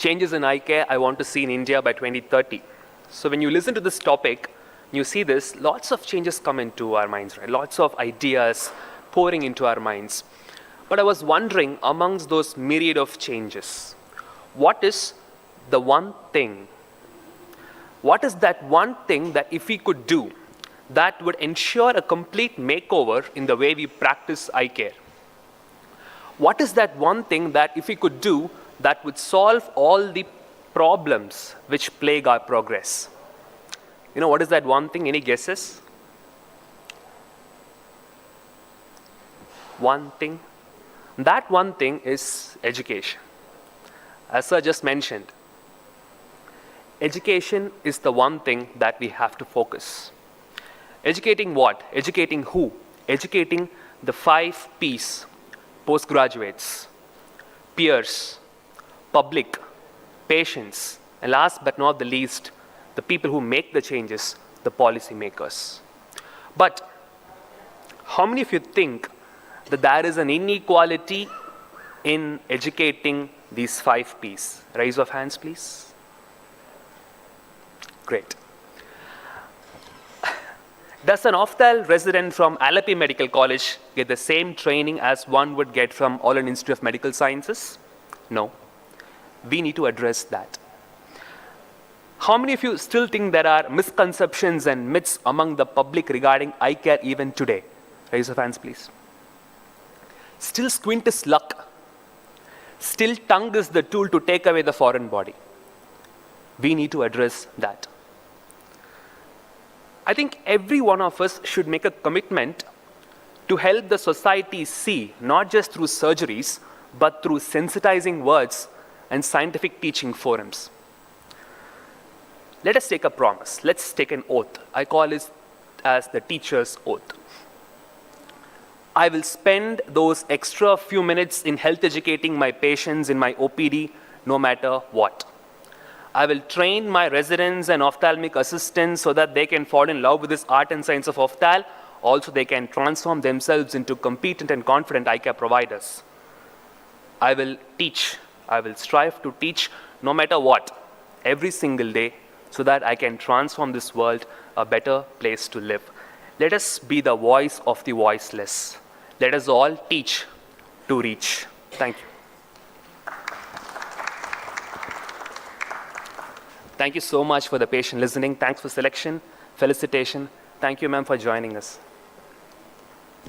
changes in eye care I want to see in India by 2030. So when you listen to this topic, you see this, lots of changes come into our minds, right? Lots of ideas pouring into our minds. But I was wondering, amongst those myriad of changes, what is the one thing? What is that one thing that if we could do, that would ensure a complete makeover in the way we practice eye care? What is that one thing that if we could do, that would solve all the problems which plague our progress? You know, what is that one thing? Any guesses? One thing? That one thing is education. As Sir just mentioned, education is the one thing that we have to focus. Educating what? Educating who? Educating the 5 P's: postgraduates, peers, public, patients, and last but not the least, the people who make the changes, the policy makers. But how many of you think that there is an inequality in educating these 5 P's? Raise of hands, please. Great. Does an Oftal resident from Alleppey Medical College get the same training as one would get from All Indian Institute of Medical Sciences? No. We need to address that. How many of you still think there are misconceptions and myths among the public regarding eye care even today? Raise your hands, please. Still squint is luck. Still tongue is the tool to take away the foreign body. We need to address that. I think every one of us should make a commitment to help the society see, not just through surgeries, but through sensitizing words and scientific teaching forums. Let us take a promise. Let's take an oath. I call it as the teacher's oath. I will spend those extra few minutes in health educating my patients in my OPD no matter what. I will train my residents and ophthalmic assistants so that they can fall in love with this art and science of ophthalm. Also, they can transform themselves into competent and confident eye care providers. I will teach. I will strive to teach no matter what, every single day, so that I can transform this world a better place to live. Let us be the voice of the voiceless. Let us all teach to reach. Thank you. Thank you so much for the patient listening. Thanks for selection, felicitation. Thank you, ma'am, for joining us.